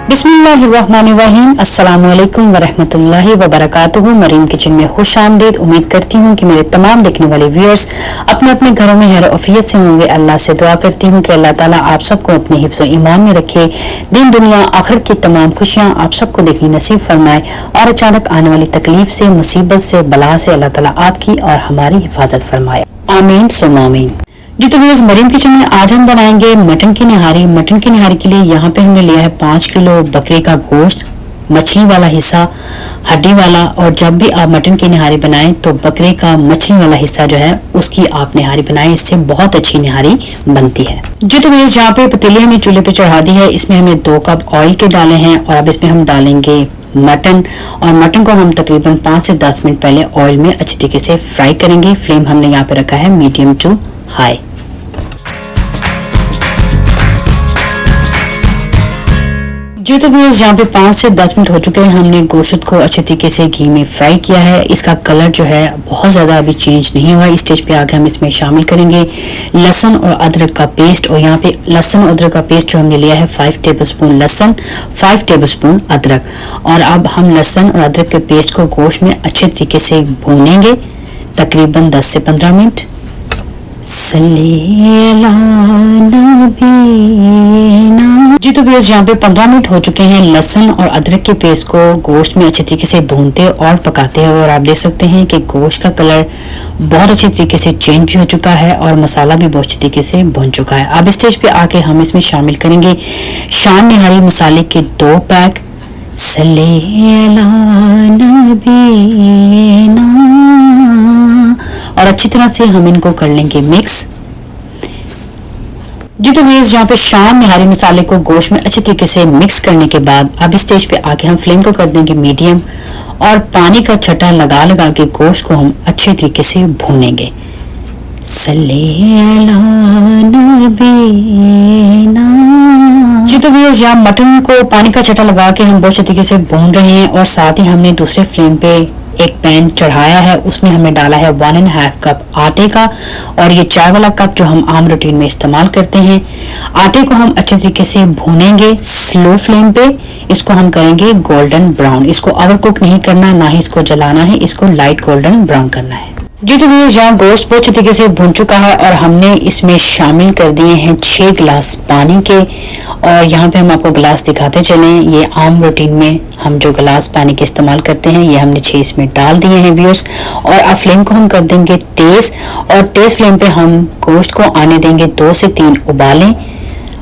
बिस्मिल्लाहिर्रहमानिर्रहीम। अस्सलामुअलैकुम वरहमतुल्लाहि वबरकातुहू। मरीम किचन में खुश आमदीद। उम्मीद करती हूँ कि मेरे तमाम देखने वाले व्यूअर्स अपने अपने घरों में खैर आफियत से होंगे। अल्लाह से दुआ करती हूँ कि अल्लाह ताला आप सबको अपने हिफ्ज़ ईमान में रखे, दिन दुनिया आखिरत की तमाम खुशियाँ आप सबको देखनी नसीब फरमाए और अचानक आने वाली तकलीफ से, मुसीबत से, बला से अल्लाह ताला आपकी और हमारी हिफाजत फरमाए। आमीन सुम्मा आमीन। जी तो व्यूअर्स, मरीम किचन में आज हम बनाएंगे मटन की निहारी। मटन की निहारी के लिए यहाँ पे हमने लिया है 5 किलो बकरे का गोश्त, मछली वाला हिस्सा, हड्डी वाला। और जब भी आप मटन की निहारी बनाएं तो बकरे का मछली वाला हिस्सा जो है उसकी आप निहारी बनाएं, इससे बहुत अच्छी निहारी बनती है। जी तो व्यूअर्स, यहाँ पे पतीली हमने चूल्हे पे चढ़ा दी है, इसमें हमने 2 कप ऑयल के डाले हैं और अब इसमें हम डालेंगे मटन। और मटन को हम तकरीबन 5 से 10 मिनट पहले ऑयल में अच्छी तरीके से फ्राई करेंगे। फ्लेम हमने यहाँ पे रखा है मीडियम टू हाई। जी तो व्यूअर्स, यहाँ पे 5 से 10 मिनट हो चुके हैं। हमने गोश्त को अच्छे तरीके से घी में फ्राई किया है। इसका कलर जो है बहुत ज़्यादा अभी चेंज नहीं हुआ। इस स्टेज पे आके हम इसमें शामिल करेंगे लहसुन और अदरक का पेस्ट। और यहाँ पे लहसुन और अदरक का पेस्ट जो हमने लिया है 5 टेबलस्पून लहसुन, 5 टेबलस्पून अदरक। और अब हम लहसुन और अदरक के पेस्ट को गोश्त में अच्छे तरीके से भूनेंगे तकरीबन 10 से 15 मिनट। जी तो व्यूअर्स, यहाँ पे 15 मिनट हो चुके हैं लहसुन और अदरक के पेस्ट को गोश्त में अच्छे तरीके से भूनते और पकाते हुए। और आप देख सकते हैं कि गोश्त का कलर बहुत अच्छे तरीके से चेंज भी हो चुका है और मसाला भी बहुत अच्छे तरीके से भुन चुका है। अब स्टेज पे आके हम इसमें शामिल करेंगे शान निहारी मसाले के 2 पैक। और अच्छी तरह से हम इनको कर लेंगे मिक्स। जी तो व्यूअर्स, यहाँ पे शान निहारी मसाले को गोश्त में अच्छे तरीके से मिक्स करने के बाद अब इस स्टेज पे आके हम फ्लेम को कर देंगे मीडियम और पानी का छटा लगा लगा के गोश्त को हम अच्छे तरीके से भूनेंगे। जी तो व्यूअर्स, यहाँ मटन को पानी का छटा लगा के हम बहुत अच्छे तरीके से भून रहे हैं और साथ ही हमने दूसरे फ्लेम पे एक पैन चढ़ाया है, उसमें हमने डाला है 1.5 कप आटे का। और ये चाय वाला कप जो हम आम रूटीन में इस्तेमाल करते हैं। आटे को हम अच्छे तरीके से भूनेंगे स्लो फ्लेम पे। इसको हम करेंगे गोल्डन ब्राउन। इसको ओवर कुक नहीं करना, ना ही इसको जलाना है, इसको लाइट गोल्डन ब्राउन करना है। जी तो व्यूअर्स, यहाँ गोश्त बहुत अच्छे तरीके से भुन चुका है और हमने इसमें शामिल कर दिए हैं 6 गिलास पानी के। और यहाँ पे हम आपको गिलास दिखाते चलें। ये आम रूटीन में हम जो गिलास पानी के इस्तेमाल करते हैं, ये हमने 6 इसमें डाल दिए हैं व्यूअर्स। और अब फ्लेम को हम कर देंगे तेज और तेज फ्लेम पे हम गोश्त को आने देंगे 2 से 3 उबालें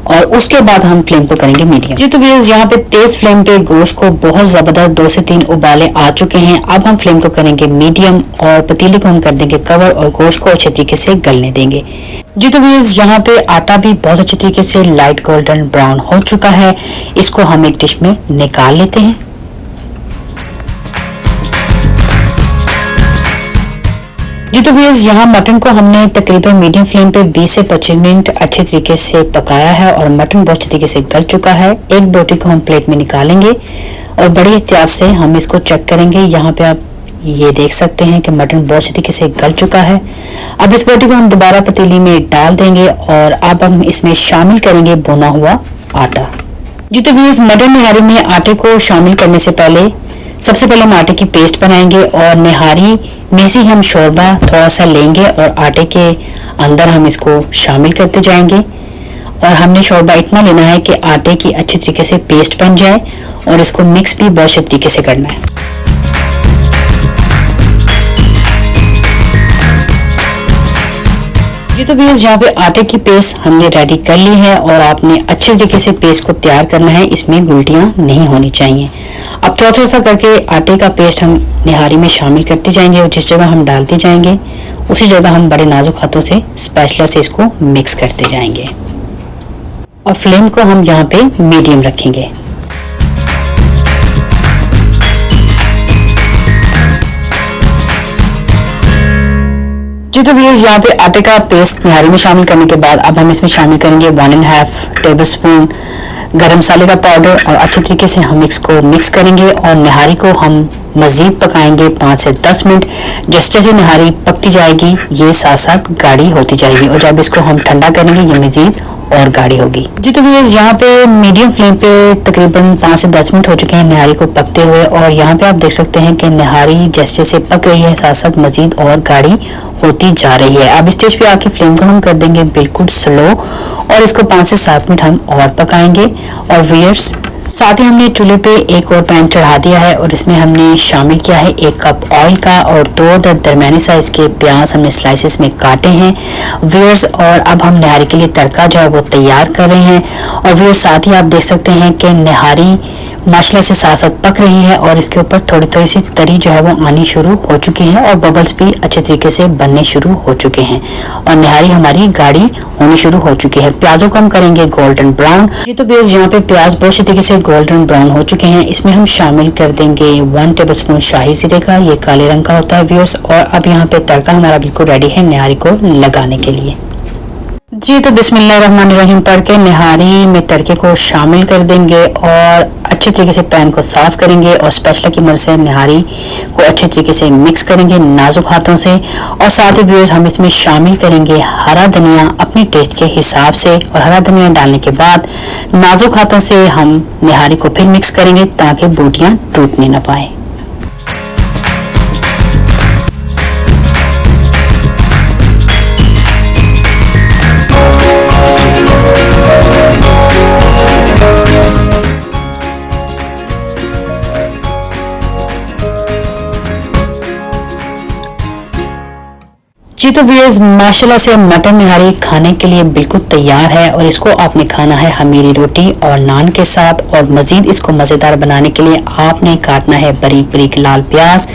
और उसके बाद हम फ्लेम को करेंगे मीडियम। जी तो व्यूअर्स, यहाँ पे तेज फ्लेम पे गोश्त को बहुत जबरदस्त 2 से 3 उबाले आ चुके हैं। अब हम फ्लेम को करेंगे मीडियम और पतीले को हम कर देंगे कवर और गोश्त को अच्छे तरीके से गलने देंगे। जी तो व्यूअर्स, यहाँ पे आटा भी बहुत अच्छे तरीके से लाइट गोल्डन ब्राउन हो चुका है। इसको हम एक डिश में निकाल लेते हैं। जी तो व्यूअर्स, यहाँ मटन को हमने तकरीबन मीडियम फ्लेम पे 20 से 25 मिनट अच्छे तरीके से पकाया है और मटन बहुत अच्छे तरीके से गल चुका है। एक बोटी को हम प्लेट में निकालेंगे और बड़े एहतियात से हम इसको चेक करेंगे। यहाँ पे आप ये देख सकते हैं कि मटन बहुत अच्छे तरीके से गल चुका है। अब इस बोटी को हम दोबारा पतीली में डाल देंगे और अब हम इसमें शामिल करेंगे भुना हुआ आटा। जी तो व्यूअर्स, मटन निहारी में आटे को शामिल करने से पहले सबसे पहले हम आटे की पेस्ट बनाएंगे और निहारी में से हम शोरबा थोड़ा सा लेंगे और आटे के अंदर हम इसको शामिल करते जाएंगे। और हमने शोरबा इतना लेना है कि आटे की अच्छी तरीके से पेस्ट बन जाए और इसको मिक्स भी बहुत अच्छे तरीके से करना है। जी तो व्यूअर्स, यहाँ पे आटे की पेस्ट हमने रेडी कर ली है और आपने अच्छे तरीके से पेस्ट को तैयार करना है, इसमें गुलटियां नहीं होनी चाहिए। अब थोड़ा थोड़ा करके आटे का पेस्ट हम निहारी में शामिल करते जाएंगे और जिस जगह हम डालते जाएंगे उसी जगह हम बड़े नाजुक हाथों से स्पैचुला से इसको मिक्स करते जाएंगे और फ्लेम को हम यहाँ पे मीडियम रखेंगे। जी तो व्यूअर्स, यहाँ पे आटे का पेस्ट निहारी में शामिल करने के बाद अब हम इसमें शामिल करेंगे 1.5 टेबलस्पून गरम मसाले का पाउडर और अच्छे तरीके से हम इसको मिक्स करेंगे और निहारी को हम मज़ीद पकाएंगे 5 से 10 मिनट। जैसे जैसे निहारी पकती जाएगी ये साथ साथ गाढ़ी होती जाएगी और जब इसको हम ठंडा करेंगे ये मज़ीद और गाढ़ी होगी जी। तो व्यूअर्स यहाँ पे मीडियम फ्लेम पे तकरीबन 5 से 10 मिनट हो चुके हैं निहारी को पकते हुए और यहाँ पे आप देख सकते हैं कि निहारी जैसे जैसे पक रही है साथ साथ मज़ीद और गाढ़ी होती जा रही है। अब स्टेज पे आके फ्लेम को हम कर देंगे बिल्कुल स्लो और इसको 5 से 7 मिनट हम और पकाएंगे। और व्यूअर्स साथ ही हमने चूल्हे पे एक और पैन चढ़ा दिया है और इसमें हमने शामिल किया है 1 कप ऑयल का और 2 दरमियानी साइज के प्याज हमने स्लाइसेस में काटे हैं व्यूअर्स। और अब हम निहारी के लिए तड़का जो है वो तैयार कर रहे हैं। और व्यूअर्स साथ ही आप देख सकते हैं कि निहारी माशाल्लाह से साथ साथ पक रही है और इसके ऊपर थोड़ी थोड़ी सी तरी जो है वो आनी शुरू हो चुकी है और बबल्स भी अच्छे तरीके से बनने शुरू हो चुके हैं और निहारी हमारी गाढ़ी होनी शुरू हो चुकी है। प्याजों को हम करेंगे गोल्डन ब्राउन। ये तो बेस यहाँ पे प्याज बहुत अच्छे तरीके से गोल्डन ब्राउन हो चुके हैं। इसमें हम शामिल कर देंगे 1 टेबलस्पून शाही जीरे का, ये काले रंग का होता है व्यूअर्स। और अब यहाँ पे तड़का हमारा बिल्कुल रेडी है निहारी को लगाने के लिए जी। तो बिस्मिल्लाहिर्रहमानिर्रहीम पढ़ के निहारी में तड़के को शामिल कर देंगे और अच्छे तरीके से पैन को साफ करेंगे और स्पैचुला की मदद से निहारी को अच्छे तरीके से मिक्स करेंगे नाजुक हाथों से। और साथ ही व्यूअर्स हम इसमें शामिल करेंगे हरा धनिया अपने टेस्ट के हिसाब से और हरा धनिया डालने के बाद नाजुक हाथों से हम निहारी को फिर मिक्स करेंगे ताकि बूटियां टूटने ना पाए। जी तो व्यूअर्स माशाल्लाह से मटन निहारी खाने के लिए बिल्कुल तैयार है और इसको आपने खाना है हमीरी रोटी और नान के साथ। और मज़ीद इसको मज़ेदार बनाने के लिए आपने काटना है बारीक बारीक लाल प्याज,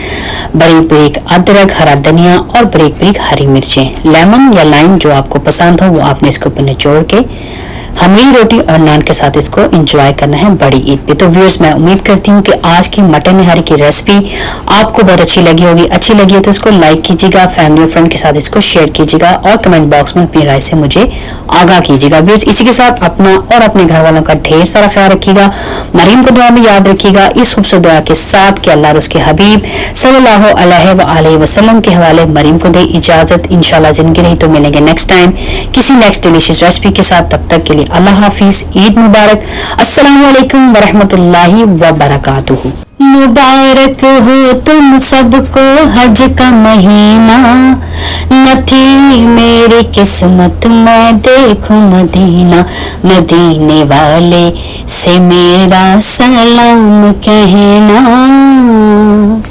बारीक बारीक अदरक, हरा धनिया और बारीक बारीक हरी मिर्चें। लेमन या लाइम जो आपको पसंद हो वो आपने इसके ऊपर निचोड़ के हमीरी रोटी और नान के साथ इसको एंजॉय करना है बड़ी ईद पे। तो व्यूअर्स मैं उम्मीद करती हूँ कि आज की मटन निहारी की रेसिपी आपको बहुत अच्छी लगी होगी। अच्छी लगी है तो इसको लाइक कीजिएगा, फैमिली और फ्रेंड के साथ इसको शेयर कीजिएगा और कमेंट बॉक्स में अपनी राय से मुझे आगाह कीजिएगा। व्यूअर्स इसी के साथ अपना और अपने घर वालों का ढेर सारा ख्याल रखिएगा। मरीम को दुआ में याद रखिएगा इस खूबसूरत दुआ के साथ कि अल्लाह और उसके हबीब सल्लल्लाहु अलैहि वसल्लम के हवाले मरीम को दे इजाजत। इंशाल्लाह जिंदगी रही तो मिलेंगे नेक्स्ट टाइम किसी नेक्स्ट डिलीशियस रेसिपी के साथ। तब तक के लिए अल्लाह हाफिज, ईद मुबारक, अस्सलामु अलैकुम वरहमतुल्लाहि वबरकातुहू। मुबारक हो तुम सबको हज का महीना, न थी मेरी किस्मत मैं देखूं मदीना, मदीने वाले से मेरा सलाम कहना।